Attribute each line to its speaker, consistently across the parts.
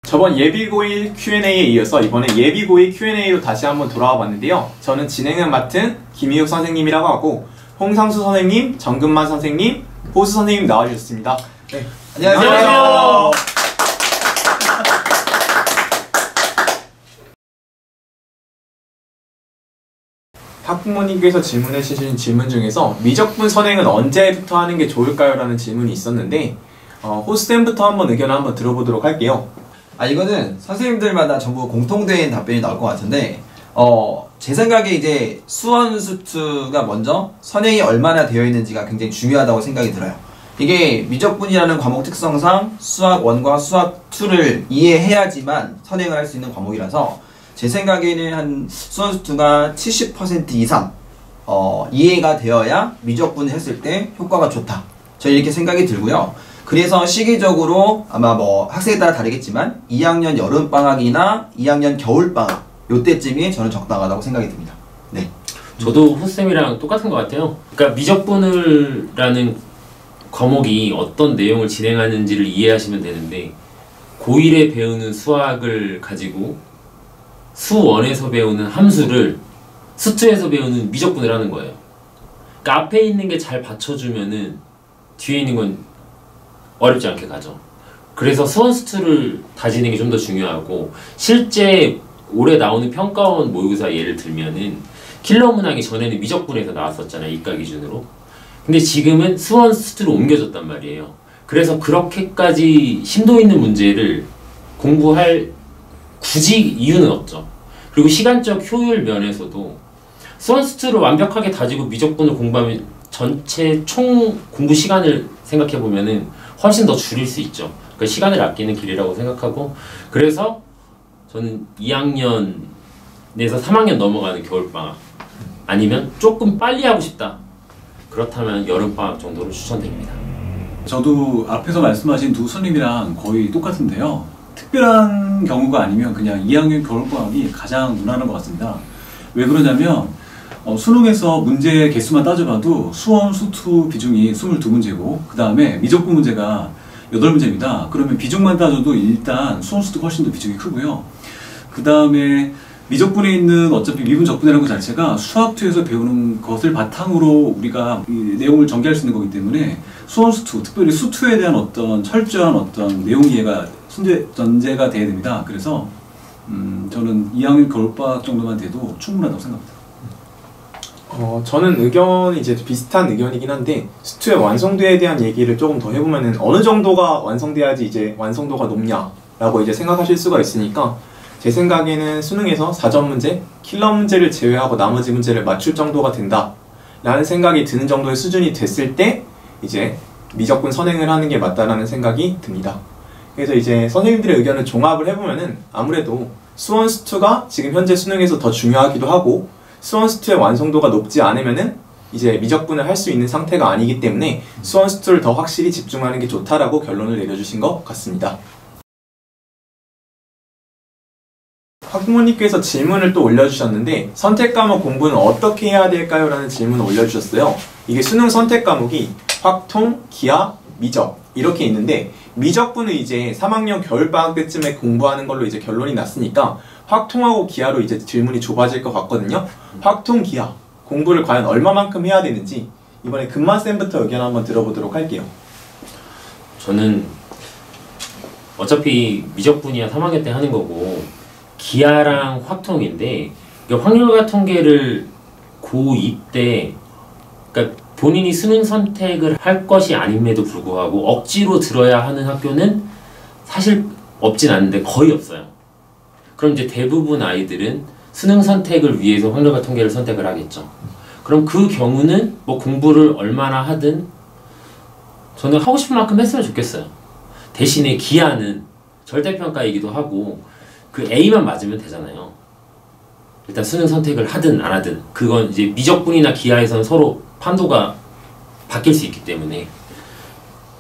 Speaker 1: 저번 예비고일 Q&A에 이어서 이번에 예비고일 Q&A로 다시 한번 돌아와 봤는데요. 저는 진행을 맡은 김희욱 선생님이라고 하고 홍상수 선생님, 정근만 선생님, 호수 선생님 나와주셨습니다. 네.
Speaker 2: 안녕하세요.
Speaker 1: 학부모님께서 질문해 주신 질문 중에서 미적분 선행은 언제부터 하는 게 좋을까요? 라는 질문이 있었는데 호스쌤부터 한번 의견을 한번 들어보도록 할게요.
Speaker 2: 이거는 선생님들마다 전부 공통된 답변이 나올 것 같은데 제 생각에 이제 수원 수투가 먼저 선행이 얼마나 되어 있는지가 굉장히 중요하다고 생각이 들어요. 이게 미적분이라는 과목 특성상 수학 1과 수학 2를 이해해야지만 선행을 할 수 있는 과목이라서 제 생각에는 한 수원 수투가 70% 이상 이해가 되어야 미적분을 했을 때 효과가 좋다. 저는 이렇게 생각이 들고요. 그래서 시기적으로 아마 뭐 학생에 따라 다르겠지만 2학년 여름방학이나 2학년 겨울방학 요때쯤이 저는 적당하다고 생각이 듭니다. 네.
Speaker 3: 저도 호쌤이랑 똑같은 것 같아요. 그러니까 미적분이라는 과목이 어떤 내용을 진행하는지를 이해하시면 되는데 고1에 배우는 수학을 가지고 수1에서 배우는 함수를 수2에서 배우는 미적분을 하는 거예요. 그러니까 앞에 있는 게 잘 받쳐주면은 뒤에 있는 건 어렵지 않게 가죠. 그래서 수원 수투를 다지는 게 좀 더 중요하고, 실제 올해 나오는 평가원 모의고사 예를 들면은 킬러 문항이 전에는 미적분에서 나왔었잖아요, 이과 기준으로. 근데 지금은 수원 수투로 옮겨졌단 말이에요. 그래서 그렇게까지 심도 있는 문제를 공부할 굳이 이유는 없죠. 그리고 시간적 효율 면에서도 수원 수투를 완벽하게 다지고 미적분을 공부하면 전체 총 공부 시간을 생각해보면은 훨씬 더 줄일 수 있죠. 그러니까 시간을 아끼는 길이라고 생각하고, 그래서 저는 2학년에서 3학년 넘어가는 겨울방학, 아니면 조금 빨리 하고 싶다, 그렇다면 여름방학 정도를 추천드립니다.
Speaker 4: 저도 앞에서 말씀하신 두 선생님이랑 거의 똑같은데요. 특별한 경우가 아니면 그냥 2학년 겨울방학이 가장 무난한 것 같습니다. 왜 그러냐면 수능에서 문제 개수만 따져봐도 수원, 수투 비중이 22문제고 그 다음에 미적분 문제가 8문제입니다. 그러면 비중만 따져도 일단 수원, 수투가 훨씬 더 비중이 크고요. 그 다음에 미적분에 있는 어차피 미분 적분이라는 것 자체가 수학2에서 배우는 것을 바탕으로 우리가 이 내용을 전개할 수 있는 거기 때문에 수원, 수투, 특별히 수투에 대한 어떤 철저한 어떤 내용 이해가 전제가 돼야 됩니다. 그래서 저는 2학년 겨울방학 정도만 돼도 충분하다고 생각합니다.
Speaker 1: 저는 의견이 이제 비슷한 의견이긴 한데, 수투의 완성도에 대한 얘기를 조금 더 해보면은 어느 정도가 완성돼야지 이제 완성도가 높냐라고 이제 생각하실 수가 있으니까, 제 생각에는 수능에서 4점 문제, 킬러 문제를 제외하고 나머지 문제를 맞출 정도가 된다 라는 생각이 드는 정도의 수준이 됐을 때 이제 미적분 선행을 하는 게 맞다라는 생각이 듭니다. 그래서 이제 선생님들의 의견을 종합을 해보면은 아무래도 수원 수투가 지금 현재 수능에서 더 중요하기도 하고, 수원 수투의 완성도가 높지 않으면은 이제 미적분을 할 수 있는 상태가 아니기 때문에 수원 수투를 더 확실히 집중하는 게 좋다라고 결론을 내려주신 것 같습니다. 학부모님께서 질문을 또 올려주셨는데, 선택 과목 공부는 어떻게 해야 될까요? 라는 질문을 올려주셨어요. 이게 수능 선택 과목이 확통, 기하, 미적 이렇게 있는데, 미적분은 이제 3학년 겨울방학 때쯤에 공부하는 걸로 이제 결론이 났으니까 확통하고 기하로 이제 질문이 좁아질 것 같거든요. 확통, 기하 공부를 과연 얼마만큼 해야 되는지 이번에 금만쌤부터 의견 한번 들어보도록 할게요.
Speaker 3: 저는 어차피 미적분이야 3학년 때 하는 거고, 기하랑 확통인데, 확률과 통계를 고2 때, 그러니까 본인이 수능 선택을 할 것이 아님에도 불구하고 억지로 들어야 하는 학교는 사실 없진 않은데 거의 없어요. 그럼 이제 대부분 아이들은 수능 선택을 위해서 확률과 통계를 선택을 하겠죠. 그럼 그 경우는 뭐 공부를 얼마나 하든 저는 하고 싶은 만큼 했으면 좋겠어요. 대신에 기하는 절대평가이기도 하고 그 A만 맞으면 되잖아요. 일단 수능 선택을 하든 안 하든 그건 이제 미적분이나 기하에서는 서로 판도가 바뀔 수 있기 때문에,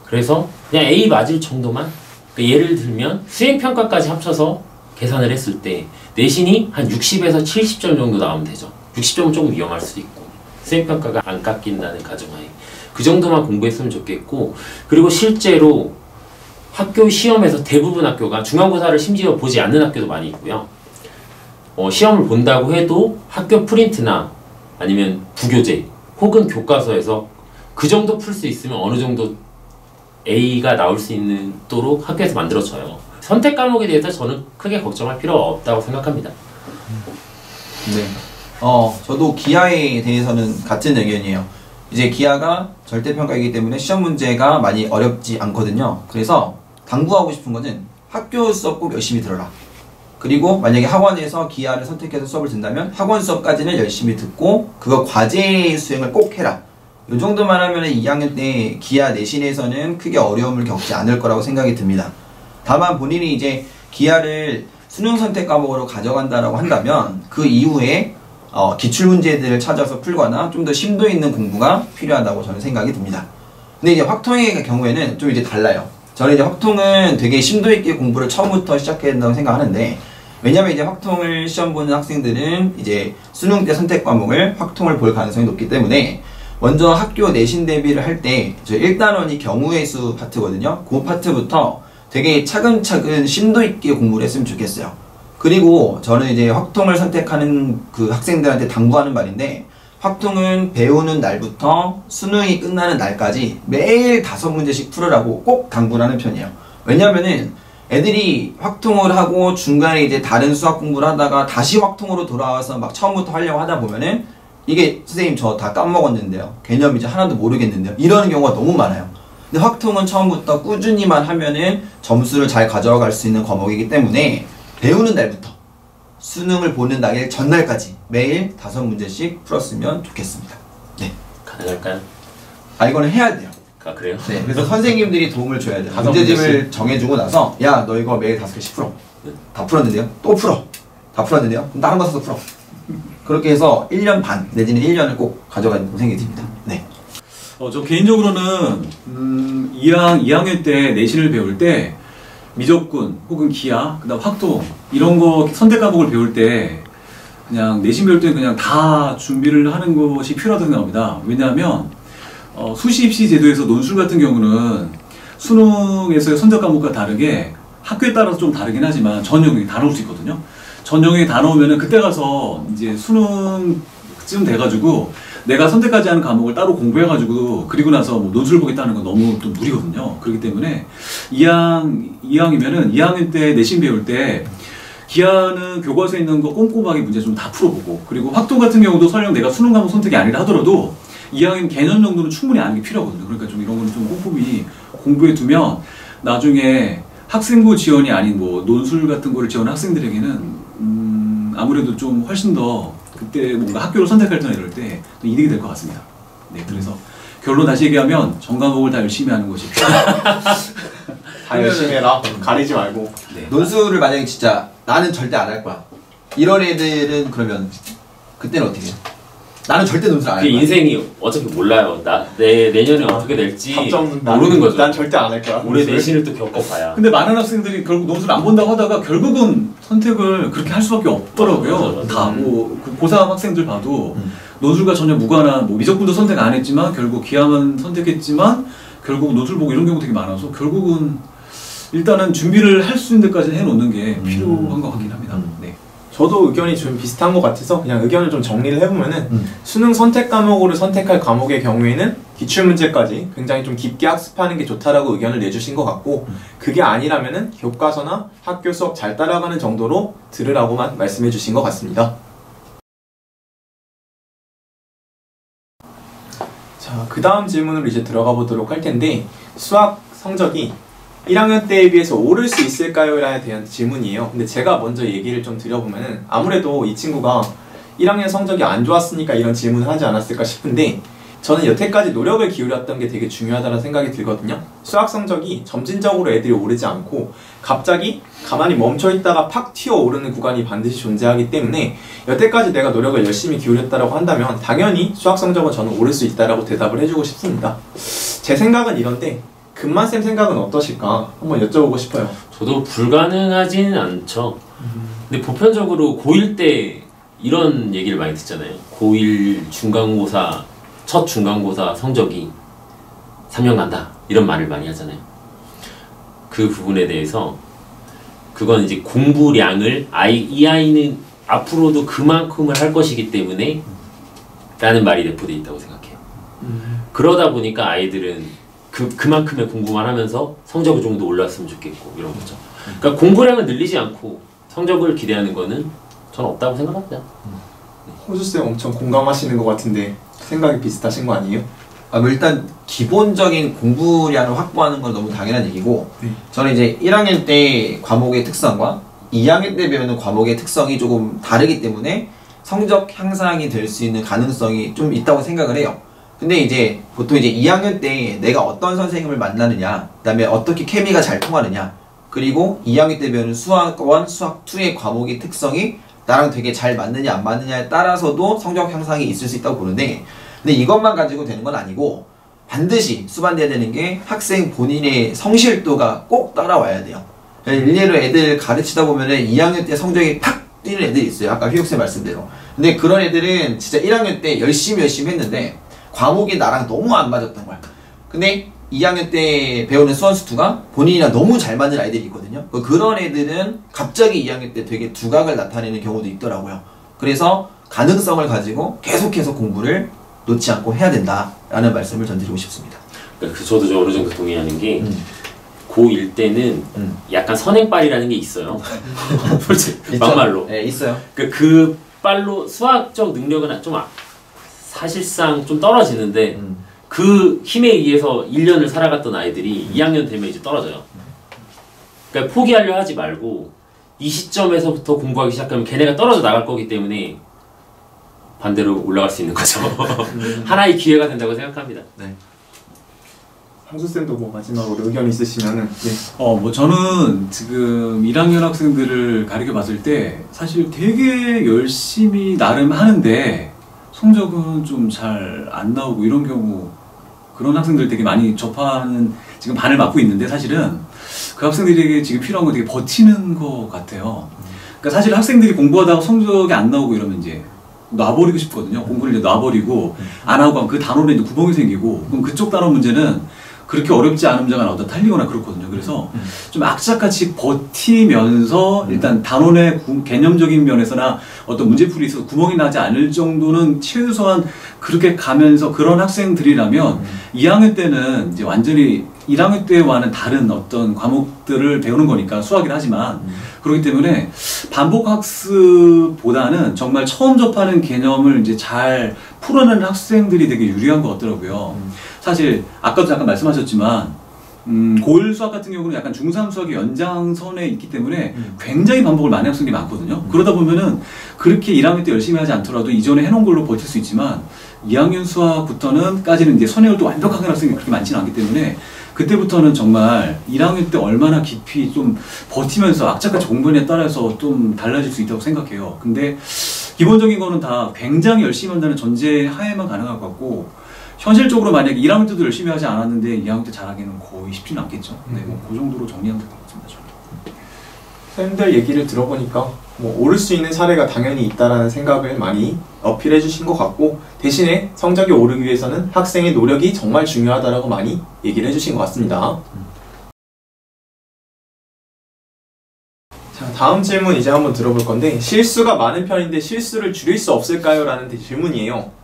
Speaker 3: 그래서 그냥 A 맞을 정도만, 그러니까 예를 들면 수행평가까지 합쳐서 계산을 했을 때 내신이 한 60에서 70점 정도 나오면 되죠. 60점은 조금 위험할 수도 있고 수행평가가 안 깎인다는 가정하에 그 정도만 공부했으면 좋겠고, 그리고 실제로 학교 시험에서 대부분 학교가 중간고사를 심지어 보지 않는 학교도 많이 있고요. 시험을 본다고 해도 학교 프린트나 아니면 부교재 혹은 교과서에서 그 정도 풀 수 있으면 어느 정도 A가 나올 수 있도록 학교에서 만들어져요. 선택 과목에 대해서 저는 크게 걱정할 필요가 없다고 생각합니다.
Speaker 2: 네. 저도 기하에 대해서는 같은 의견이에요. 이제 기하가 절대평가이기 때문에 시험 문제가 많이 어렵지 않거든요. 그래서 당부하고 싶은 거는 학교 수업 꼭 열심히 들어라. 그리고 만약에 학원에서 기하를 선택해서 수업을 듣는다면 학원 수업까지는 열심히 듣고 그거 과제 수행을 꼭 해라. 이 정도만 하면 2학년 때 기하 내신에서는 크게 어려움을 겪지 않을 거라고 생각이 듭니다. 다만 본인이 이제 기하를 수능 선택 과목으로 가져간다라고 한다면 그 이후에 기출문제들을 찾아서 풀거나 좀 더 심도 있는 공부가 필요하다고 저는 생각이 듭니다. 근데 이제 확통의 경우에는 좀 이제 달라요. 저는 이제 확통은 되게 심도 있게 공부를 처음부터 시작해야 된다고 생각하는데, 왜냐면 이제 확통을 시험 보는 학생들은 이제 수능 때 선택 과목을 확통을 볼 가능성이 높기 때문에 먼저 학교 내신 대비를 할 때 저 1단원이 경우의 수 파트거든요. 그 파트부터 되게 차근차근 심도 있게 공부를 했으면 좋겠어요. 그리고 저는 이제 확통을 선택하는 그 학생들한테 당부하는 말인데, 확통은 배우는 날부터 수능이 끝나는 날까지 매일 5문제씩 풀으라고 꼭 당부를 하는 편이에요. 왜냐면은 애들이 확통을 하고 중간에 이제 다른 수학 공부를 하다가 다시 확통으로 돌아와서 막 처음부터 하려고 하다 보면은 이게 선생님 저 다 까먹었는데요, 개념 이제 하나도 모르겠는데요, 이러는 경우가 너무 많아요. 근데 확통은 처음부터 꾸준히만 하면은 점수를 잘 가져갈 수 있는 과목이기 때문에 배우는 날부터 수능을 보는 날일 전날까지 매일 5문제씩 풀었으면 좋겠습니다. 네.
Speaker 3: 가능할까요?
Speaker 2: 이거는 해야 돼요.
Speaker 3: 그래요?
Speaker 2: 네. 그래서 선생님들이 도움을 줘야 돼요.
Speaker 1: 5문제씩.
Speaker 2: 문제집을 정해주고 나서 야, 너 이거 매일 5개씩 풀어. 다 풀었는데요? 또 풀어. 다 풀었는데요? 그럼 다른 거 사서 풀어. 그렇게 해서 1년 반 내지는 1년을 꼭 가져가는 생각이 듭니다. 네.
Speaker 4: 저 개인적으로는 2학년 때 내신을 배울 때 미적분 혹은 기하, 그다음 확통 이런 거 선택 과목을 배울 때 그냥 내신 배울 때 그냥 다 준비를 하는 것이 필요하다고 생각합니다. 왜냐하면 수시 입시 제도에서 논술 같은 경우는 수능에서의 선택 과목과 다르게 학교에 따라서 좀 다르긴 하지만 전 영역이 다 나올 수 있거든요. 전 영역이 다 나오면은 그때 가서 이제 수능쯤 돼가지고 내가 선택하지 않은 과목을 따로 공부해가지고 그리고 나서 뭐 논술 보겠다는 건 너무 또 무리거든요. 그렇기 때문에 2학이면은 2학년 때 내신 배울 때 기하는 교과서에 있는 거 꼼꼼하게 문제 좀 다 풀어보고, 그리고 확통 같은 경우도 설령 내가 수능 과목 선택이 아니라 하더라도 2학년 개념 정도는 충분히 아는 게 필요하거든요. 그러니까 좀 이런 거는 좀 꼼꼼히 공부해 두면 나중에 학생부 지원이 아닌 뭐 논술 같은 거를 지원한 학생들에게는 아무래도 좀 훨씬 더 그때 뭔가 학교를 선택할 때나 이럴 때 이득이 될 것 같습니다. 네, 그래서 결론 다시 얘기하면 전 과목을 다 열심히 하는 것이
Speaker 1: 다 열심히 해라. 가리지 말고.
Speaker 2: 네. 논술을 만약에 진짜 나는 절대 안 할 거야, 이런 애들은 그러면 그때는 어떻게 해요? 나는 절대 논술 안 할
Speaker 3: 그
Speaker 2: 거야.
Speaker 3: 인생이 어차피 몰라요. 내 내년에 어떻게 될지 모르는 거죠.
Speaker 1: 난 절대 안 할 거야.
Speaker 3: 올해 내신을 또 겪어봐야.
Speaker 4: 근데 많은 학생들이 결국 논술 안 본다고 하다가 결국은 선택을 그렇게 할 수밖에 없더라고요.
Speaker 3: 맞아.
Speaker 4: 다 뭐 고3 학생들 봐도 논술과 전혀 무관한 뭐 미적분도 선택 안 했지만 결국 기하만 선택했지만 결국 논술 보고 이런 경우 되게 많아서 결국은 일단은 준비를 할 수 있는 데까지 해놓는 게 필요한 것 같긴 합니다. 네.
Speaker 1: 저도 의견이 좀 비슷한 것 같아서 그냥 의견을 좀 정리를 해보면은 수능 선택 과목으로 선택할 과목의 경우에는 기출문제까지 굉장히 좀 깊게 학습하는 게 좋다라고 의견을 내주신 것 같고, 그게 아니라면은 교과서나 학교 수업 잘 따라가는 정도로 들으라고만 말씀해 주신 것 같습니다. 자, 그 다음 질문으로 이제 들어가 보도록 할 텐데, 수학 성적이 1학년 때에 비해서 오를 수 있을까요? 라에 대한 질문이에요. 근데 제가 먼저 얘기를 좀 드려보면은 아무래도 이 친구가 1학년 성적이 안 좋았으니까 이런 질문을 하지 않았을까 싶은데, 저는 여태까지 노력을 기울였던 게 되게 중요하다는 생각이 들거든요. 수학 성적이 점진적으로 애들이 오르지 않고 갑자기 가만히 멈춰있다가 팍 튀어오르는 구간이 반드시 존재하기 때문에 여태까지 내가 노력을 열심히 기울였다고 한다면 당연히 수학 성적은 저는 오를 수 있다라고 대답을 해주고 싶습니다. 제 생각은 이런데 금만쌤 생각은 어떠실까 한번 여쭤보고 싶어요.
Speaker 3: 저도 불가능하진 않죠. 근데 보편적으로 고1 때 이런 얘기를 많이 듣잖아요. 고1 중간고사, 첫 중간고사 성적이 3년 간다, 이런 말을 많이 하잖아요. 그 부분에 대해서 그건 이제 공부량을 이 아이는 앞으로도 그만큼을 할 것이기 때문에 라는 말이 내포되어 있다고 생각해요. 그러다 보니까 아이들은 그만큼의 공부만 하면서 성적이 좀 더 올랐으면 좋겠고 이런 거죠. 그러니까 공부량을 늘리지 않고 성적을 기대하는 거는 저는 없다고 생각합니다.
Speaker 1: 호주쌤 엄청 공감하시는 것 같은데 생각이 비슷하신 거 아니에요?
Speaker 2: 뭐 일단 기본적인 공부량을 확보하는 건 너무 당연한 얘기고 저는 이제 1학년 때 과목의 특성과 2학년 때 배우는 과목의 특성이 조금 다르기 때문에 성적 향상이 될 수 있는 가능성이 좀 있다고 생각을 해요. 근데 이제 보통 이제 2학년 때 내가 어떤 선생님을 만나느냐, 그 다음에 어떻게 케미가 잘 통하느냐, 그리고 2학년 때 배우는 수학 1, 수학 2의 과목의 특성이 나랑 되게 잘 맞느냐 안 맞느냐에 따라서도 성적 향상이 있을 수 있다고 보는데, 근데 이것만 가지고 되는 건 아니고 반드시 수반돼야 되는 게 학생 본인의 성실도가 꼭 따라와야 돼요. 일례로 애들 가르치다 보면은 2학년 때 성적이 팍 뛰는 애들이 있어요. 아까 휘욱쌤 말씀대로. 근데 그런 애들은 진짜 1학년 때 열심히 했는데 과목이 나랑 너무 안 맞았던 거야. 근데 2학년 때 배우는 수원수투가 본인이랑 너무 잘 맞는 아이들이 있거든요. 그런 애들은 갑자기 2학년 때 되게 두각을 나타내는 경우도 있더라고요. 그래서 가능성을 가지고 계속해서 공부를 놓지 않고 해야 된다라는 말씀을 전드리고 싶습니다.
Speaker 3: 그러니까 저도 어느 정도 동의하는 게 고1 때는 약간 선행빨이라는 게 있어요. 솔직히 막말로.
Speaker 2: 네, 있어요.
Speaker 3: 그 빨로 수학적 능력은 좀 사실상 좀 떨어지는데 그 힘에 의해서 1년을 살아갔던 아이들이 2학년 되면 이제 떨어져요. 그러니까 포기하려 하지 말고 이 시점에서부터 공부하기 시작하면 걔네가 떨어져 나갈 거기 때문에 반대로 올라갈 수 있는 거죠. 하나의 기회가 된다고 생각합니다.
Speaker 2: 네.
Speaker 1: 상수쌤도 뭐 마지막으로 의견 있으시면은. 네.
Speaker 4: 뭐 저는 지금 1학년 학생들을 가르쳐 봤을 때 사실 되게 열심히 나름 하는데 성적은 좀 잘 안 나오고 이런 경우, 그런 학생들 되게 많이 접하는 지금 반을 맡고 있는데, 사실은 그 학생들에게 지금 필요한 건 되게 버티는 것 같아요. 그러니까 사실 학생들이 공부하다가 성적이 안 나오고 이러면 이제 놔버리고 싶거든요. 공부를 이제 놔버리고 안 하고 하면 그 단원에 이제 구멍이 생기고, 그럼 그쪽 단원 문제는 그렇게 어렵지 않은 문제가 나오다 탈리거나 그렇거든요. 그래서 좀 악착같이 버티면서 일단 단원의 개념적인 면에서나 어떤 문제풀이에 있어서 구멍이 나지 않을 정도는 최소한 그렇게 가면서, 그런 학생들이라면 2학년 때는 이제 완전히 1학년 때와는 다른 어떤 과목들을 배우는 거니까 수학이라 하지만, 그렇기 때문에 반복 학습보다는 정말 처음 접하는 개념을 이제 잘 풀어내는 학생들이 되게 유리한 것 같더라고요. 사실 아까도 잠깐 말씀하셨지만 고1 수학 같은 경우는 약간 중3 수학의 연장선에 있기 때문에 굉장히 반복을 많이 하는 학생들이 많거든요. 그러다 보면은 그렇게 1학년 때 열심히 하지 않더라도 이전에 해놓은 걸로 버틸 수 있지만 2학년 수학부터는 이제 선행을 또 완벽하게 하는 학생이 그렇게 많지는 않기 때문에 그때부터는 정말 1학년 때 얼마나 깊이 좀 버티면서 악착같이 공부에 따라서 좀 달라질 수 있다고 생각해요. 근데 기본적인 거는 다 굉장히 열심히 한다는 전제 하에만 가능할 것 같고, 현실적으로 만약에 1학년 때도 열심히 하지 않았는데 2학년 때 잘하기는 거의 쉽지는 않겠죠. 네, 그 정도로 정리하면 될 것 같습니다. 저는.
Speaker 1: 쌤들 얘기를 들어보니까 뭐 오를 수 있는 사례가 당연히 있다라는 생각을 많이 어필해 주신 것 같고, 대신에 성적이 오르기 위해서는 학생의 노력이 정말 중요하다라고 많이 얘기를 해주신 것 같습니다. 자, 다음 질문 이제 한번 들어볼 건데, 실수가 많은 편인데 실수를 줄일 수 없을까요? 라는 질문이에요.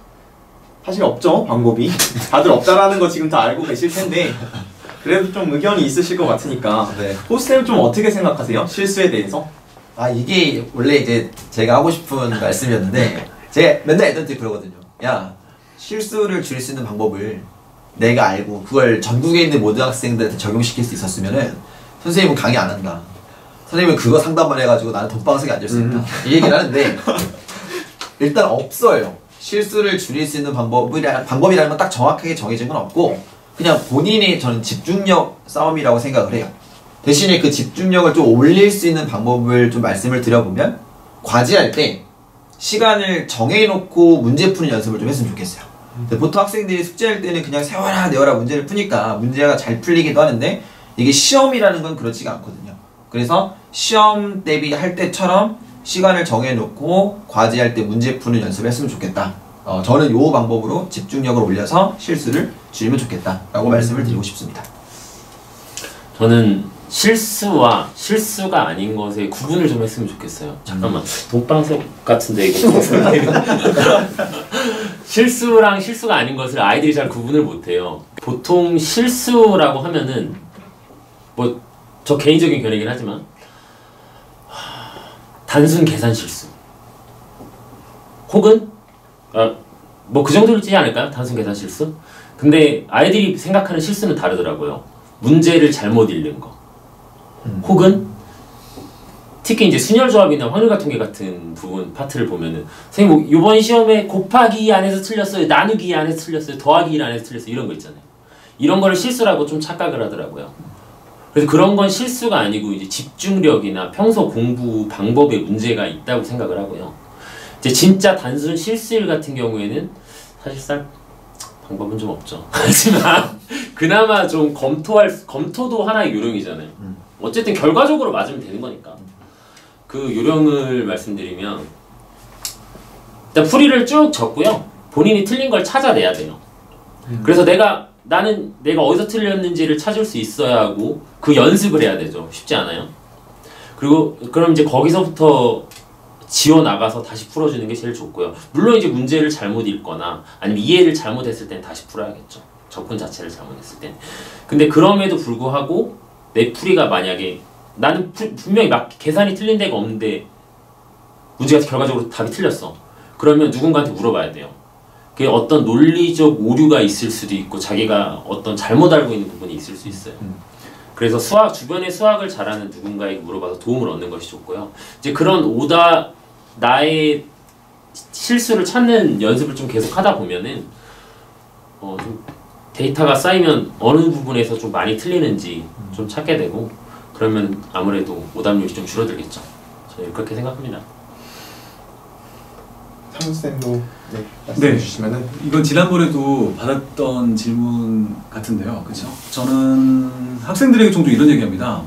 Speaker 1: 사실 없죠, 방법이. 다들 없다라는 거 지금 다 알고 계실 텐데 그래도 좀 의견이 있으실 것 같으니까.
Speaker 2: 네.
Speaker 1: 호스쌤 좀 어떻게 생각하세요? 실수에 대해서?
Speaker 2: 이게 원래 이제 제가 하고 싶은 말씀이었는데, 제가 맨날 애들한테 그러거든요. 야, 실수를 줄일 수 있는 방법을 내가 알고 그걸 전국에 있는 모든 학생들한테 적용시킬 수 있었으면은 선생님은 강의 안 한다. 선생님은 그거 상담만 해가지고 나는 독방석에 앉을 수 있다. 이 얘기를 하는데 일단 없어요. 실수를 줄일 수 있는 방법이라는 건 딱 정확하게 정해진 건 없고, 그냥 본인의 저는 집중력 싸움이라고 생각을 해요. 대신에 그 집중력을 좀 올릴 수 있는 방법을 좀 말씀을 드려보면, 과제할 때 시간을 정해놓고 문제 푸는 연습을 좀 했으면 좋겠어요. 보통 학생들이 숙제할 때는 그냥 세워라 내워라 문제를 푸니까 문제가 잘 풀리기도 하는데, 이게 시험이라는 건 그렇지가 않거든요. 그래서 시험 대비할 때처럼 시간을 정해놓고 과제할 때 문제 푸는 연습을 했으면 좋겠다. 저는 이 방법으로 집중력을 올려서 실수를 줄이면 좋겠다 라고 말씀을 드리고 싶습니다.
Speaker 3: 저는 실수와 실수가 아닌 것의 구분을 좀 했으면 좋겠어요. 잠깐만, 돈방석 같은데 이거. 실수랑 실수가 아닌 것을 아이들이 잘 구분을 못해요. 보통 실수라고 하면은 뭐 저 개인적인 견해긴 하지만 단순 계산 실수 혹은 뭐 그 정도일지 않을까요? 단순 계산 실수? 근데 아이들이 생각하는 실수는 다르더라고요. 문제를 잘못 읽는 거 혹은 특히 이제 순열조합이나 확률가통계 같은 부분 파트를 보면은 선생님 뭐 이번 시험에 곱하기 안에서 틀렸어요, 나누기 안에서 틀렸어요, 더하기 안에서 틀렸어요, 이런 거 있잖아요. 이런 거를 실수라고 좀 착각을 하더라고요. 그래서 그런 건 실수가 아니고 이제 집중력이나 평소 공부 방법에 문제가 있다고 생각을 하고요. 이제 진짜 단순 실수일 같은 경우에는 사실상 방법은 좀 없죠. 하지만 그나마 좀 검토도 하나의 요령이잖아요. 어쨌든 결과적으로 맞으면 되는 거니까. 그 요령을 말씀드리면 일단 풀이를 쭉 적고요. 본인이 틀린 걸 찾아내야 돼요. 그래서 나는 내가 어디서 틀렸는지를 찾을 수 있어야 하고 그 연습을 해야 되죠. 쉽지 않아요. 그리고 그럼 이제 거기서부터 지워 나가서 다시 풀어주는 게 제일 좋고요. 물론 이제 문제를 잘못 읽거나 아니면 이해를 잘못했을 땐 다시 풀어야겠죠. 접근 자체를 잘못했을 땐. 근데 그럼에도 불구하고 내 풀이가 만약에 나는 분명히 계산이 틀린 데가 없는데 문제가 결과적으로 답이 틀렸어. 그러면 누군가한테 물어봐야 돼요. 그게 어떤 논리적 오류가 있을 수도 있고 자기가 어떤 잘못 알고 있는 부분이 있을 수 있어요. 그래서 주변에 수학을 잘하는 누군가에게 물어봐서 도움을 얻는 것이 좋고요. 이제 그런 나의 실수를 찾는 연습을 좀 계속 하다 보면은 좀 데이터가 쌓이면 어느 부분에서 좀 많이 틀리는지 좀 찾게 되고 그러면 아무래도 오답률이 좀 줄어들겠죠. 저는 그렇게 생각합니다.
Speaker 1: 상수쌤도 말씀해 주시면은.
Speaker 4: 이건 지난번에도 받았던 질문 같은데요. 그렇죠? 저는 학생들에게 종종 이런 얘기합니다.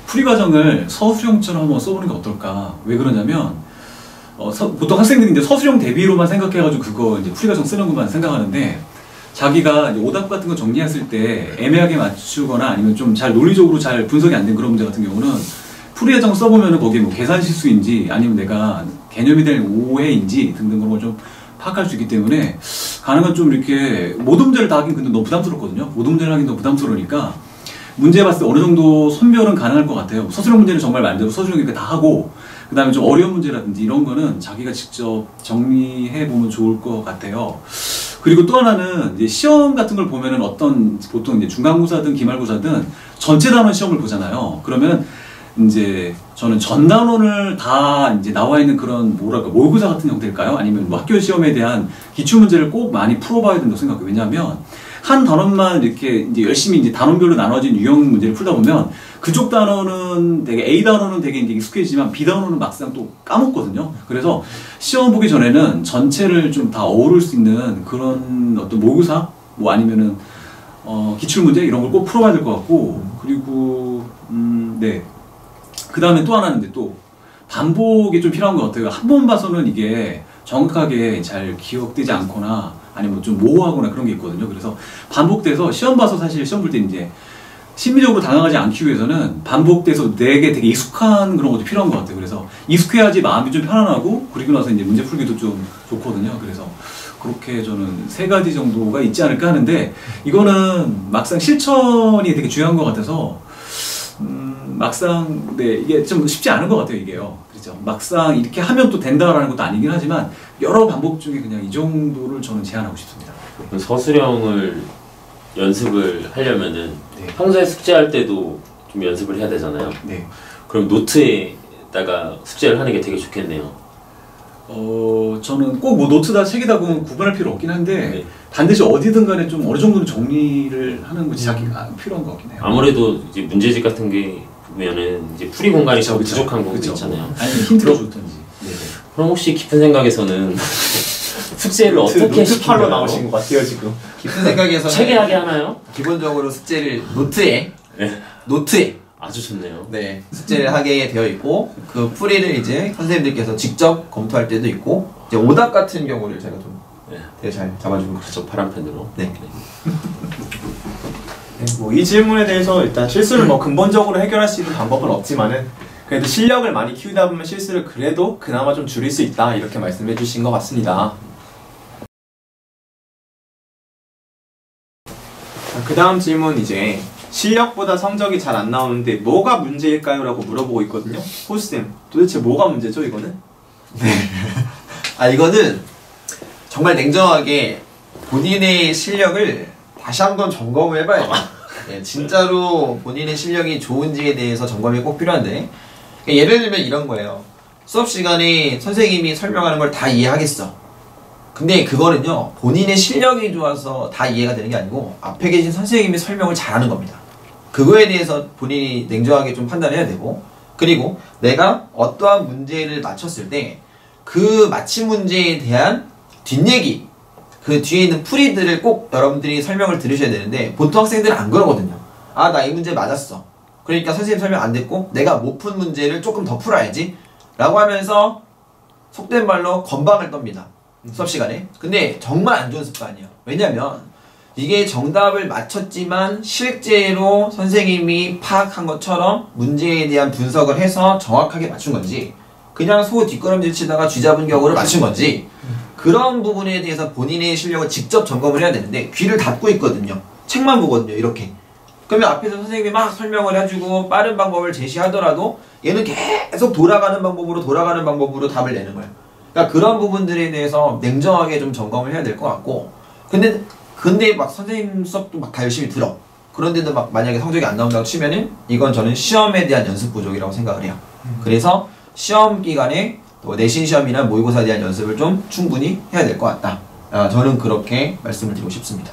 Speaker 4: 풀이 과정을 서술형처럼 한번 써보는 게 어떨까? 왜 그러냐면 보통 학생들이 이제 서술형 대비로만 생각해가지고 그거 이제 풀이 과정 쓰는 것만 생각하는데 자기가 이제 오답 같은 거 정리했을 때 애매하게 맞추거나 아니면 좀 잘 논리적으로 잘 분석이 안 된 그런 문제 같은 경우는 풀이 과정 써보면은 거기에 뭐 계산 실수인지 아니면 내가 개념이 될 오해인지 등등 그런 걸 좀 파악할 수 있기 때문에 가능한 좀 이렇게 모든 문제를 다 하긴 근데 너무 부담스럽거든요. 모든 문제를 하긴 너무 부담스러우니까 문제 봤을 때 어느 정도 선별은 가능할 것 같아요. 서술형 문제는 정말 말대로 서술형이니까 다 하고 그 다음에 좀 어려운 문제라든지 이런 거는 자기가 직접 정리해 보면 좋을 것 같아요. 그리고 또 하나는 이제 시험 같은 걸 보면은 보통 이제 중간고사든 기말고사든 전체 단원 시험을 보잖아요. 그러면 이제 저는 전 단원을 다 이제 나와 있는 그런 모의고사 같은 형태일까요? 아니면 뭐 학교 시험에 대한 기출 문제를 꼭 많이 풀어봐야 된다고 생각해요. 왜냐하면 한 단원만 이렇게 이제 열심히 이제 단원별로 나눠진 유형 문제를 풀다 보면 그쪽 단원은 되게 A 단원은 되게 이제 익숙해지지만 B 단원은 막상 또 까먹거든요. 그래서 시험 보기 전에는 전체를 좀 다 어우를 수 있는 그런 어떤 모의고사 뭐 아니면은 기출 문제 이런 걸 꼭 풀어봐야 될 것 같고 그리고 네. 그 다음에 또 하나는 또 반복이 좀 필요한 것 같아요. 한 번 봐서는 이게 정확하게 잘 기억되지 않거나 아니면 좀 모호하거나 그런 게 있거든요. 그래서 반복돼서 시험 봐서 사실 시험 볼 때 이제 심리적으로 당황하지 않기 위해서는 반복돼서 내게 되게 익숙한 그런 것도 필요한 것 같아요. 그래서 익숙해야지 마음이 좀 편안하고 그리고 나서 이제 문제 풀기도 좀 좋거든요. 그래서 그렇게 저는 3가지 정도가 있지 않을까 하는데 이거는 막상 실천이 되게 중요한 것 같아서 막상 네 이게 좀 쉽지 않은 것 같아요. 이게요. 그렇죠. 막상 이렇게 하면 또 된다라는 것도 아니긴 하지만 여러 반복 중에 그냥 이 정도를 저는 제안하고 싶습니다.
Speaker 3: 서술형을 연습을 하려면은
Speaker 4: 네.
Speaker 3: 평소에 숙제할 때도 좀 연습을 해야 되잖아요.
Speaker 4: 네.
Speaker 3: 그럼 노트에다가 숙제를 하는 게 되게 좋겠네요.
Speaker 4: 저는 꼭 뭐 노트다 책이다 구분할 필요 없긴 한데
Speaker 3: 네.
Speaker 4: 반드시 어디든 간에 좀 어느 정도는 정리를 하는 것이 자기가 필요한 것 같긴 해요.
Speaker 3: 아무래도 이제 문제집 같은 게 보면은 이제 풀이 공간이 좀 부족한 부분이 있잖아요.
Speaker 4: 아니면 힌트를 줬던지. 네.
Speaker 3: 그럼 혹시 깊은 생각에서는 숙제를 어떻게
Speaker 1: 노트팔로 나오신 것 같아요 지금.
Speaker 2: 깊은 생각에서는
Speaker 3: 책에 하게 하나요?
Speaker 2: 기본적으로 숙제를 노트에
Speaker 3: 아주 좋네요.
Speaker 2: 네, 숙제를 하게 되어 있고 그 풀이를 이제 선생님들께서 직접 검토할 때도 있고 이제 오답 같은 경우를 제가 좀 되게 잘 잡아주고
Speaker 3: 그렇죠. 파란 펜으로.
Speaker 2: 네.
Speaker 1: 뭐 이 질문에 대해서 일단 실수를 뭐 근본적으로 해결할 수 있는 방법은 없지만은 그래도 실력을 많이 키우다 보면 실수를 그래도 그나마 좀 줄일 수 있다 이렇게 말씀해 주신 것 같습니다. 그 다음 질문 이제 실력보다 성적이 잘 안 나오는데 뭐가 문제일까요? 라고 물어보고 있거든요. 호스쌤 도대체 뭐가 문제죠 이거는?
Speaker 2: 아 이거는 정말 냉정하게 본인의 실력을 다시 한번 점검을 해봐야 돼요. 네, 진짜로 본인의 실력이 좋은지에 대해서 점검이 꼭 필요한데 예를 들면 이런 거예요. 수업 시간에 선생님이 설명하는 걸 다 이해하겠어. 근데 그거는요 본인의 실력이 좋아서 다 이해가 되는 게 아니고 앞에 계신 선생님이 설명을 잘하는 겁니다. 그거에 대해서 본인이 냉정하게 좀 판단해야 되고 그리고 내가 어떠한 문제를 맞췄을 때 그 맞힌 문제에 대한 뒷얘기 그 뒤에 있는 풀이들을 꼭 여러분들이 설명을 들으셔야 되는데 보통 학생들은 안 그러거든요. 아 나 이 문제 맞았어. 그러니까 선생님 설명 안 됐고 내가 못 푼 문제를 조금 더 풀어야지 라고 하면서 속된 말로 건방을 떱니다. 수업 시간에. 근데 정말 안 좋은 습관이에요. 왜냐면 이게 정답을 맞췄지만 실제로 선생님이 파악한 것처럼 문제에 대한 분석을 해서 정확하게 맞춘 건지 그냥 소 뒷걸음질 치다가 쥐잡은 격으로 맞춘 건지 그런 부분에 대해서 본인의 실력을 직접 점검을 해야 되는데 귀를 닫고 있거든요. 책만 보거든요. 이렇게. 그러면 앞에서 선생님이 막 설명을 해주고 빠른 방법을 제시하더라도 얘는 계속 돌아가는 방법으로 답을 내는 거예요. 그러니까 그런 부분들에 대해서 냉정하게 좀 점검을 해야 될 것 같고 근데 막 선생님 수업도 막 다 열심히 들어. 그런데도 막 만약에 성적이 안 나온다고 치면은 이건 저는 시험에 대한 연습 부족이라고 생각을 해요. 그래서 시험 기간에 또 내신 시험이나 모의고사에 대한 연습을 좀 충분히 해야 될 것 같다. 저는 그렇게 말씀을 드리고 싶습니다.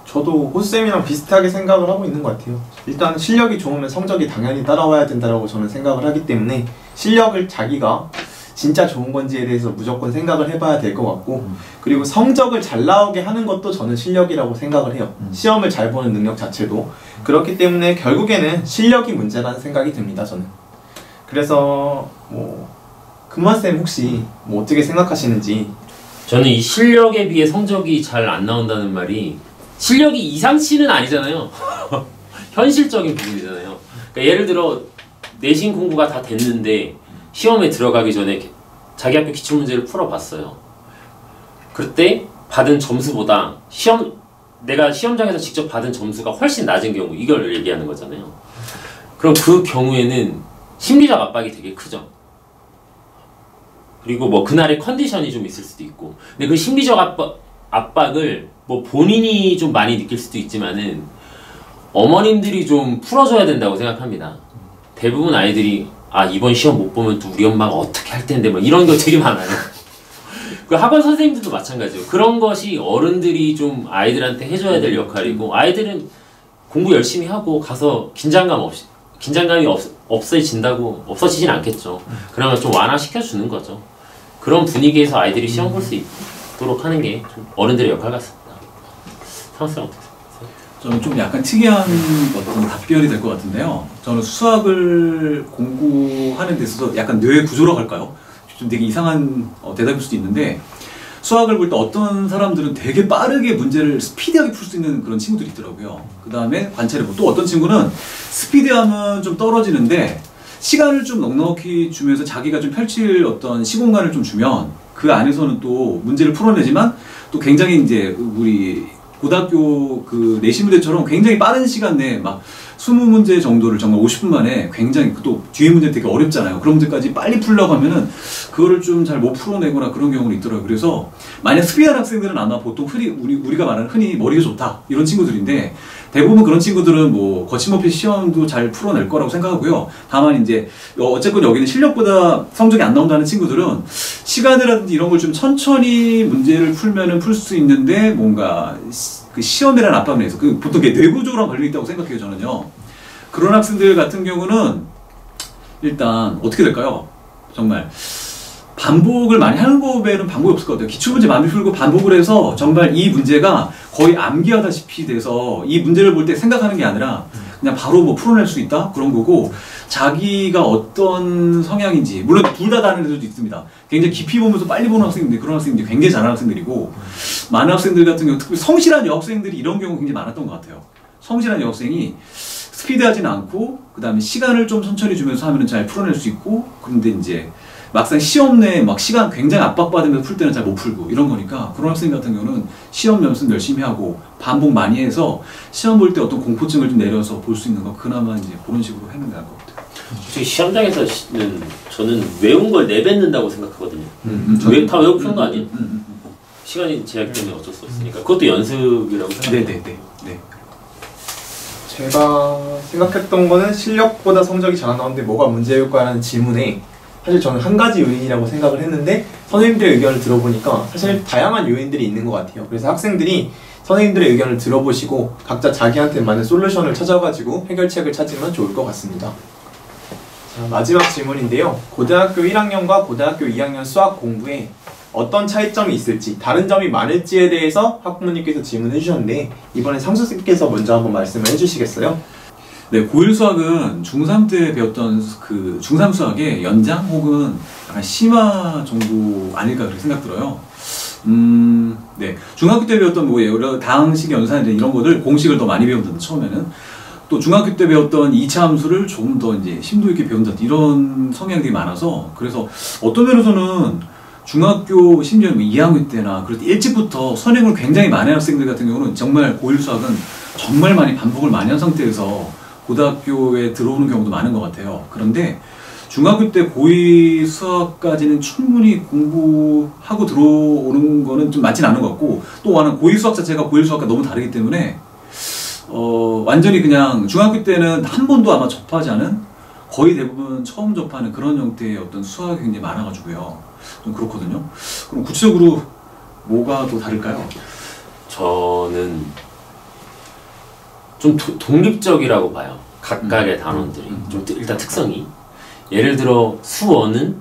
Speaker 1: 저도 호스쌤이랑 비슷하게 생각을 하고 있는 것 같아요. 일단 실력이 좋으면 성적이 당연히 따라와야 된다고 저는 생각을 하기 때문에 실력을 자기가 진짜 좋은 건지에 대해서 무조건 생각을 해봐야 될 것 같고 그리고 성적을 잘 나오게 하는 것도 저는 실력이라고 생각을 해요. 시험을 잘 보는 능력 자체도 그렇기 때문에 결국에는 실력이 문제라는 생각이 듭니다. 저는. 그래서 뭐 금마쌤 혹시 뭐 어떻게 생각하시는지.
Speaker 3: 저는 이 실력에 비해 성적이 잘 안 나온다는 말이 실력이 이상치는 아니잖아요. 현실적인 부분이잖아요. 그러니까 예를 들어 내신 공부가 다 됐는데 시험에 들어가기 전에 자기 학교 기출문제를 풀어봤어요. 그때 받은 점수보다 내가 시험장에서 직접 받은 점수가 훨씬 낮은 경우 이걸 얘기하는 거잖아요. 그럼 그 경우에는 심리적 압박이 되게 크죠. 그리고 뭐 그날의 컨디션이 좀 있을 수도 있고 근데 그 심리적 압박을 뭐 본인이 좀 많이 느낄 수도 있지만은 어머님들이 좀 풀어줘야 된다고 생각합니다. 대부분 아이들이 아 이번 시험 못 보면 또 우리 엄마가 어떻게 할 텐데 뭐 이런 거 되게 많아요. 그 학원 선생님들도 마찬가지예요. 그런 것이 어른들이 좀 아이들한테 해줘야 될 역할이고 아이들은 공부 열심히 하고 가서 긴장감이 없어지진 않겠죠. 그러면 좀 완화시켜주는 거죠. 그런 분위기에서 아이들이 시험 볼 수 있도록 하는 게 좀 어른들의 역할 같습니다. 상수형 어떻게 생각하세요?
Speaker 4: 저는 좀 약간 특이한 어떤 답변이 될 것 같은데요. 저는 수학을 공부하는 데 있어서 약간 뇌 구조라고 할까요? 좀 되게 이상한 대답일 수도 있는데 수학을 볼 때 어떤 사람들은 되게 빠르게 문제를 스피디하게 풀 수 있는 그런 친구들이 있더라고요. 그 다음에 관찰해보고 또 어떤 친구는 스피디하면 좀 떨어지는데 시간을 좀 넉넉히 주면서 자기가 좀 펼칠 어떤 시공간을 좀 주면 그 안에서는 또 문제를 풀어내지만 또 굉장히 이제 우리 고등학교 그 내신 문제처럼 굉장히 빠른 시간 내에 막 20문제 정도를 정말 50분 만에 굉장히 또 뒤에 문제 되게 어렵잖아요. 그런 문제까지 빨리 풀려고 하면은 그거를 좀 잘 못 풀어내거나 그런 경우는 있더라고요. 그래서 만약 스피드한 학생들은 아마 보통 우리가 말하는 흔히 머리가 좋다 이런 친구들인데 대부분 그런 친구들은 뭐 거침없이 시험도 잘 풀어낼 거라고 생각하고요. 다만 이제 어쨌건 여기는 실력보다 성적이 안 나온다는 친구들은 시간이라든지 이런 걸 좀 천천히 문제를 풀면은 풀 수 있는데 뭔가 그 시험이라는 압박 내에서 그 보통 그게 뇌구조랑 관련이 있다고 생각해요. 저는요. 그런 학생들 같은 경우는 일단 어떻게 될까요? 정말 반복을 많이 하는 거에는 방법이 없을 것 같아요. 기출문제 많이 풀고 반복을 해서 정말 이 문제가 거의 암기하다시피 돼서 이 문제를 볼 때 생각하는 게 아니라 그냥 바로 뭐 풀어낼 수 있다? 그런 거고 자기가 어떤 성향인지 물론 둘 다 다른 애들도 있습니다. 굉장히 깊이 보면서 빨리 보는 학생인데 그런 학생들이 굉장히 잘하는 학생들이고 많은 학생들 같은 경우 특히 성실한 여학생들이 이런 경우 굉장히 많았던 것 같아요. 성실한 여학생이 스피드하지는 않고 그 다음에 시간을 좀 천천히 주면서 하면 잘 풀어낼 수 있고, 그런데 이제 막상 시험 내에 막 시간 굉장히 압박받으면서 풀 때는 잘 못 풀고 이런 거니까, 그런 학생 같은 경우는 시험 연습 열심히 하고 반복 많이 해서 시험 볼 때 어떤 공포증을 좀 내려서 볼 수 있는 거, 그나마 이제 그런 식으로 하는 게 나을 것 같아요.
Speaker 3: 솔직히 시험장에서는 저는 외운 걸 내뱉는다고 생각하거든요. 다 외우고 푸는 거 아니에요? 시간이 제약 때문에 어쩔 수 없으니까 그것도 연습이라고 생각해요.
Speaker 4: 네.
Speaker 1: 제가 생각했던 거는 실력보다 성적이 잘 안 나오는데 뭐가 문제일까라는 질문에 사실 저는 한 가지 요인이라고 생각을 했는데, 선생님들의 의견을 들어보니까 사실 다양한 요인들이 있는 것 같아요. 그래서 학생들이 선생님들의 의견을 들어보시고 각자 자기한테 맞는 솔루션을 찾아가지고 해결책을 찾으면 좋을 것 같습니다. 자, 마지막 질문인데요. 고등학교 1학년과 고등학교 2학년 수학 공부에 어떤 차이점이 있을지, 다른 점이 많을지에 대해서 학부모님께서 질문해 주셨는데, 이번에 상수님께서 먼저 한번 말씀을 해주시겠어요?
Speaker 4: 네, 고1 수학은 중3 때 배웠던 그 중3 수학의 연장 혹은 약간 심화 정도 아닐까 그렇게 생각 들어요. 네, 중학교 때 배웠던 뭐 여러 다항식 연산이나 이런 것들 공식을 더 많이 배운다는 처음에는, 또 중학교 때 배웠던 2차 함수를 조금 더 이제 심도 있게 배운다, 이런 성향들이 많아서, 그래서 어떤 면에서는 중학교 심지어 2학년 때나 그럴 때 일찍부터 선행을 굉장히 많이 한 학생들 같은 경우는 정말 고1 수학은 정말 많이 반복을 많이 한 상태에서 고등학교에 들어오는 경우도 많은 것 같아요. 그런데 중학교 때 고2 수학까지는 충분히 공부하고 들어오는 거는 좀 맞진 않은 것 같고, 또 고2 수학 자체가 고1 수학과 너무 다르기 때문에 완전히 그냥 중학교 때는 한 번도 아마 접하지 않은, 거의 대부분 처음 접하는 그런 형태의 어떤 수학이 굉장히 많아가지고요. 좀 그렇거든요. 그럼 구체적으로 뭐가 또 다를까요?
Speaker 3: 저는 좀 독립적이라고 봐요. 각각의 단원들이 좀 일단 특성이, 예를 들어 수어는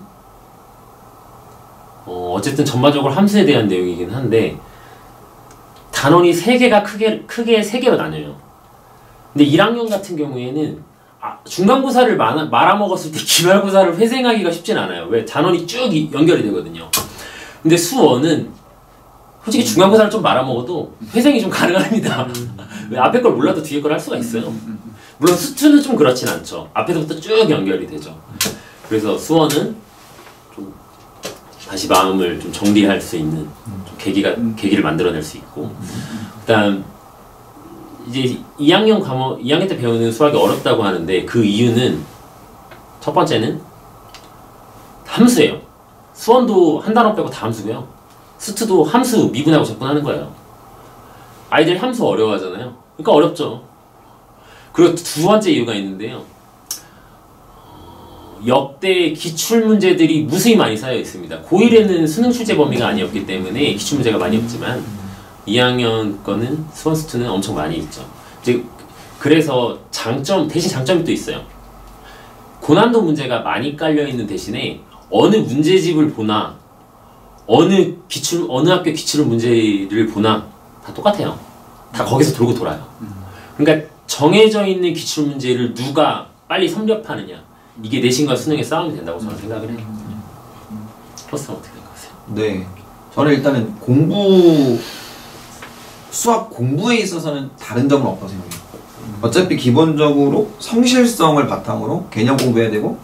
Speaker 3: 어쨌든 전반적으로 함수에 대한 내용이긴 한데 단원이 3개가 크게 3개로 나뉘어요. 근데 1학년 같은 경우에는 중간고사를 말아먹었을 때 기말고사를 회생하기가 쉽진 않아요. 왜? 단원이 쭉 연결이 되거든요. 근데 수어는 솔직히 중간고사를 좀 말아먹어도 회생이 좀 가능합니다. 왜? 앞에 걸 몰라도 뒤에 걸 할 수가 있어요. 물론 수투는 좀 그렇진 않죠. 앞에서부터 쭉 연결이 되죠. 그래서 수어는 좀 다시 마음을 좀 정리할 수 있는 좀 계기를 만들어낼 수 있고, 그다음 이제 2학년 때 배우는 수학이 어렵다고 하는데 그 이유는 첫 번째는 함수예요. 수원도 한 단원 빼고 다 함수고요. 수트도 함수 미분하고 접근하는 거예요. 아이들이 함수 어려워하잖아요. 그러니까 어렵죠. 그리고 두 번째 이유가 있는데요. 역대 기출문제들이 무수히 많이 쌓여 있습니다. 고1에는 수능 출제 범위가 아니었기 때문에 기출문제가 많이 없지만 2학년 거는 수원 수트는 엄청 많이 있죠. 이제 그래서 대신 장점이 또 있어요. 고난도 문제가 많이 깔려 있는 대신에 어느 문제집을 보나 어느 학교 기출 문제를 보나 다 똑같아요. 다 거기서 돌고 돌아요. 그러니까 정해져 있는 기출 문제를 누가 빨리 섭렵하느냐, 이게 내신과 수능의 싸움이 된다고 저는 생각을 해요. 포스는 어떻게 생각하세요?
Speaker 2: 네, 저는 일단은 수학 공부에 있어서는 다른 점은 없다고 생각해요. 어차피 기본적으로 성실성을 바탕으로 개념 공부해야 되고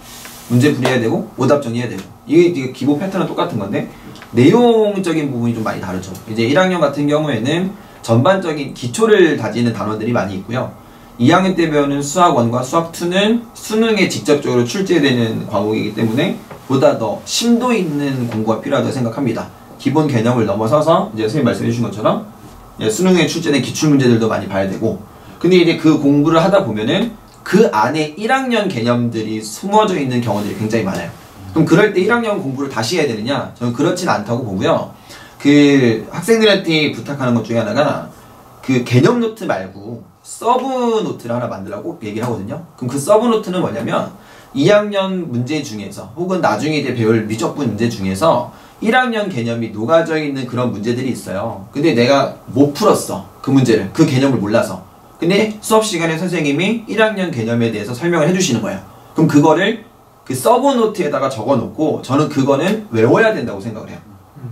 Speaker 2: 문제 풀이해야 되고 오답 정리해야 되고, 이게 기본 패턴은 똑같은 건데 내용적인 부분이 좀 많이 다르죠. 이제 1학년 같은 경우에는 전반적인 기초를 다지는 단원들이 많이 있고요. 2학년 때 배우는 수학 1과 수학 2는 수능에 직접적으로 출제되는 과목이기 때문에 보다 더 심도 있는 공부가 필요하다고 생각합니다. 기본 개념을 넘어서서 이제 선생님 말씀해 주신 것처럼 수능에 출제된 기출문제들도 많이 봐야 되고, 근데 이제 그 공부를 하다 보면은 그 안에 1학년 개념들이 숨어져 있는 경우들이 굉장히 많아요. 그럼 그럴 때 1학년 공부를 다시 해야 되느냐? 저는 그렇진 않다고 보고요. 그 학생들한테 부탁하는 것 중에 하나가 그 개념 노트 말고 서브 노트를 하나 만들라고 얘기를 하거든요. 그럼 그 서브 노트는 뭐냐면 2학년 문제 중에서 혹은 나중에 이제 배울 미적분 문제 중에서 1학년 개념이 녹아져 있는 그런 문제들이 있어요. 근데 내가 못 풀었어. 그 문제를. 그 개념을 몰라서. 근데 수업 시간에 선생님이 1학년 개념에 대해서 설명을 해주시는 거예요. 그럼 그거를 그 서브 노트에다가 적어 놓고 저는 그거는 외워야 된다고 생각을 해요.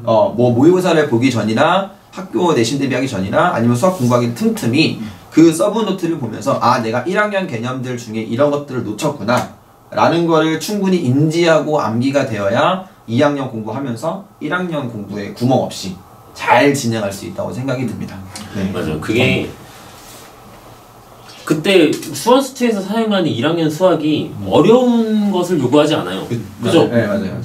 Speaker 2: 뭐 모의고사를 보기 전이나 학교 내신 대비하기 전이나 아니면 수학 공부하기 틈틈이 그 서브 노트를 보면서 아 내가 1학년 개념들 중에 이런 것들을 놓쳤구나 라는 거를 충분히 인지하고 암기가 되어야 2학년 공부하면서 1학년 공부에 구멍 없이 잘 진행할 수 있다고 생각이 듭니다. 네.
Speaker 3: 맞아요. 그게 그때 수원스트에서 사용하는 1학년 수학이 어려운 것을 요구하지 않아요. 그죠?
Speaker 2: 네, 맞아요.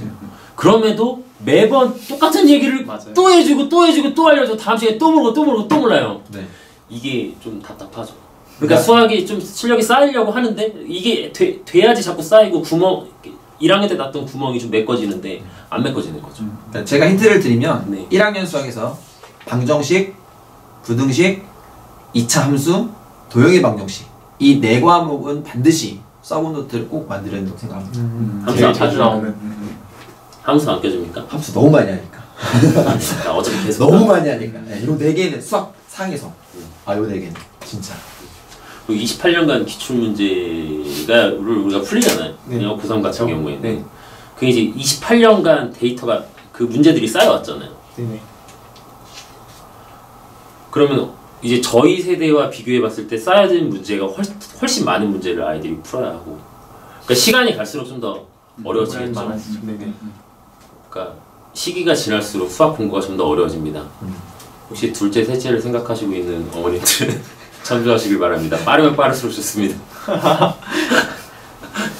Speaker 3: 그럼에도 매번 똑같은 얘기를
Speaker 1: 맞아요.
Speaker 3: 또 해주고 또 해주고 또 알려줘. 다음 시간에 또 모르고 또 모르고 또 몰라요.
Speaker 2: 네.
Speaker 3: 이게 좀 답답하죠. 그러니까 수학이 좀 실력이 쌓이려고 하는데 이게 돼야지 자꾸 쌓이고 1학년 때 났던 구멍이 좀 메꿔지는데 안 메꿔지는 거죠.
Speaker 2: 그러니까 제가 힌트를 드리면
Speaker 3: 네.
Speaker 2: 1학년 수학에서 방정식, 부등식, 2차 함수, 도형의 방정식 이 4과목은 반드시 서브 노트를 꼭 만들어야 된다고 생각합니다.
Speaker 3: 함수
Speaker 1: 제일
Speaker 3: 안
Speaker 1: 자주
Speaker 3: 껴주나요?
Speaker 1: 나오는.
Speaker 3: 함수 안 껴줍니까?
Speaker 2: 함수 너무 많이 하니까.
Speaker 3: 그러니까 어차피 계속
Speaker 2: 너무 많이 하니까. 네, 요 4개는 수학 상에서 요 4개는 진짜.
Speaker 3: 그리고 28년간 기출문제가 우리가 풀리잖아요.
Speaker 1: 네.
Speaker 3: 영어 고3 같은
Speaker 1: 그렇죠.
Speaker 3: 경우에는
Speaker 1: 네.
Speaker 3: 그게 이제 28년간 데이터가 그 문제들이 쌓여왔잖아요.
Speaker 1: 네네.
Speaker 3: 그러면 이제 저희 세대와 비교해봤을 때 쌓여진 문제가 훨씬 많은 문제를 아이들이 풀어야 하고 그러니까 시간이 갈수록 좀 더 어려워지겠죠.
Speaker 1: 많아지죠. 네네.
Speaker 3: 그러니까 시기가 지날수록 수학 공부가 좀 더 어려워집니다. 혹시 둘째, 셋째를 생각하시고 있는 어머님들은 참조하시길 바랍니다. 빠르면 빠를수록 좋습니다.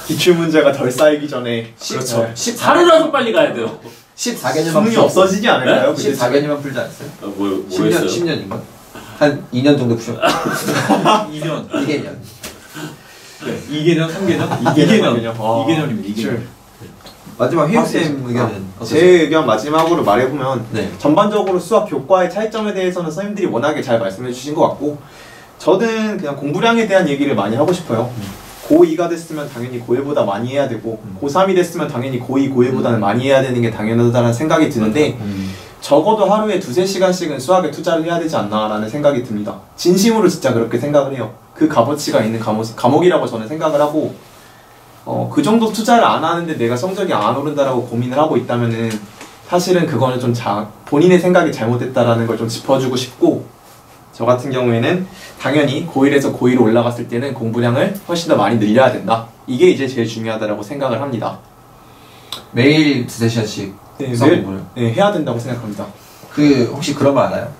Speaker 1: 기출 문제가 덜 쌓이기 전에
Speaker 2: 그렇죠.
Speaker 3: 하루라도 빨리 가야 돼요.
Speaker 2: 14개년만
Speaker 1: 수능이 없어지지 않을까요?
Speaker 3: 네?
Speaker 2: 14개년만 풀지 않았어요?
Speaker 3: 뭐
Speaker 2: 10년,
Speaker 3: 했어요?
Speaker 2: 10년인가? 한 2년 정도 푸셨고
Speaker 4: 2년.
Speaker 2: 2개년.
Speaker 4: 네. 2개년, 3개년?
Speaker 1: 2개년.
Speaker 4: 2개년입니다. 2개년.
Speaker 2: 마지막 휘욱쌤 의견은
Speaker 1: 제 의견 마지막으로 말해보면
Speaker 2: 네.
Speaker 1: 전반적으로 수학 교과의 차이점에 대해서는 선생님들이 워낙에 잘 말씀해 주신 것 같고 저는 그냥 공부량에 대한 얘기를 많이 하고 싶어요. 고2가 됐으면 당연히 고1보다 많이 해야 되고 고3이 됐으면 당연히 고2, 고1보다는 많이 해야 되는 게 당연하다는 생각이 드는데 적어도 하루에 2~3시간씩은 수학에 투자를 해야 되지 않나라는 생각이 듭니다. 진심으로 진짜 그렇게 생각을 해요. 그 값어치가 있는 과목이라고 저는 생각을 하고 그 정도 투자를 안 하는데 내가 성적이 안 오른다라고 고민을 하고 있다면은 사실은 그거는 좀 본인의 생각이 잘못됐다라는 걸 좀 짚어주고 싶고 저 같은 경우에는 당연히 고1에서 고2로 올라갔을 때는 공부량을 훨씬 더 많이 늘려야 된다. 이게 이제 제일 중요하다고 생각을 합니다.
Speaker 2: 매일 2~3시간씩
Speaker 1: 네,
Speaker 2: 수학
Speaker 1: 매일
Speaker 2: 공부를.
Speaker 1: 네, 해야 된다고 생각합니다.
Speaker 2: 그 혹시 그런 거 알아요?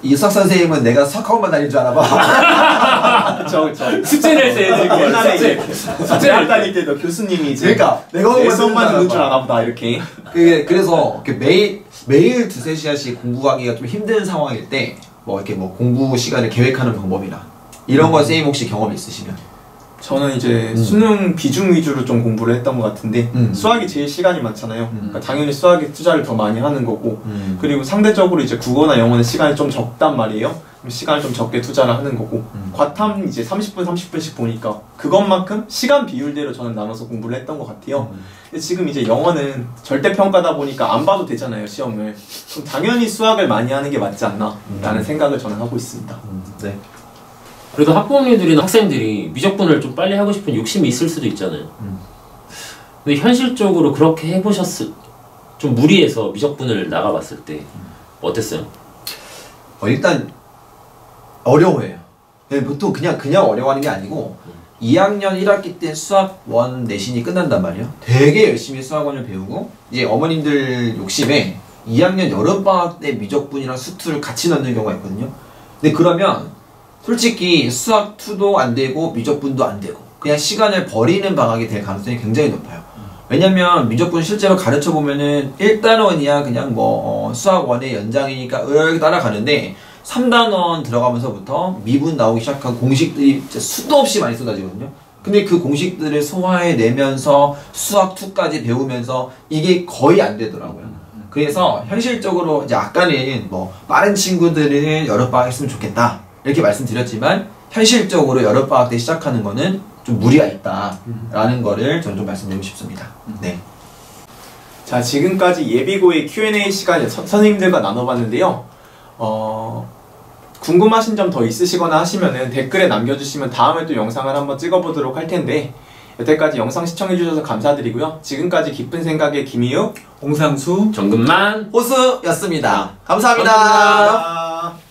Speaker 2: 이 수학 선생님은 내가 수학학원만 다닐 줄 아나 봐.
Speaker 1: 그쵸.
Speaker 3: 숙제를 할 때 애들이 그거예요.
Speaker 1: 옛날에
Speaker 3: 숙제.
Speaker 1: 이제 대학 다닐 때도 교수님이 이제
Speaker 2: 그러니까 내가
Speaker 1: 내성만 듣는 줄 아나 보다 이렇게.
Speaker 2: 그래서 매일 2~3시간씩 공부하기가 좀 힘든 상황일 때 뭐 이렇게 뭐 공부 시간을 계획하는 방법이나 이런 거 선생님 혹시 경험 있으시면?
Speaker 1: 저는 이제 수능 비중 위주로 좀 공부를 했던 것 같은데 수학이 제일 시간이 많잖아요. 그러니까 당연히 수학에 투자를 더 많이 하는 거고 그리고 상대적으로 이제 국어나 영어는 시간이 좀 적단 말이에요. 그럼 시간을 좀 적게 투자를 하는 거고 과탐 이제 30분씩 보니까 그것만큼 시간 비율대로 저는 나눠서 공부를 했던 것 같아요. 근데 지금 이제 영어는 절대평가다 보니까 안 봐도 되잖아요, 시험을. 그럼 당연히 수학을 많이 하는 게 맞지 않나 라는 생각을 저는 하고 있습니다.
Speaker 2: 네.
Speaker 3: 그래도 학부모님들이나 학생들이 미적분을 좀 빨리 하고 싶은 욕심이 있을 수도 있잖아요. 근데 현실적으로 그렇게 좀 무리해서 미적분을 나가봤을 때 어땠어요?
Speaker 2: 일단 어려워해요. 네, 보통 그냥 어려워하는 게 아니고 2학년 1학기 때 수학원 내신이 끝난단 말이에요. 되게 열심히 수학원을 배우고 이제 어머님들 욕심에 2학년 여름방학 때 미적분이랑 수투를 같이 넣는 경우가 있거든요. 근데 그러면 솔직히 수학 2도 안 되고 미적분도 안 되고 그냥 시간을 버리는 방학이 될 가능성이 굉장히 높아요. 왜냐면 미적분 실제로 가르쳐 보면은 1단원이야 그냥 뭐 수학원의 연장이니까 이렇게 따라가는데 3단원 들어가면서부터 미분 나오기 시작한 공식들이 진짜 수도 없이 많이 쏟아지거든요. 근데 그 공식들을 소화해내면서 수학 2까지 배우면서 이게 거의 안 되더라고요. 그래서 현실적으로 이제 아까는 뭐 빠른 친구들은 여름방학 했으면 좋겠다 이렇게 말씀드렸지만 현실적으로 여름방학 때 시작하는 거는 좀 무리가 있다라는 거를 저는 좀 말씀드리고 싶습니다. 네.
Speaker 1: 자, 지금까지 예비고의 Q&A 시간을 선생님들과 나눠봤는데요. 궁금하신 점 더 있으시거나 하시면은 댓글에 남겨주시면 다음에 또 영상을 한번 찍어보도록 할 텐데 여태까지 영상 시청해주셔서 감사드리고요. 지금까지 깊은 생각의 김희욱,
Speaker 4: 홍상수,
Speaker 3: 정근만
Speaker 2: 호수였습니다. 감사합니다.
Speaker 1: 감사합니다.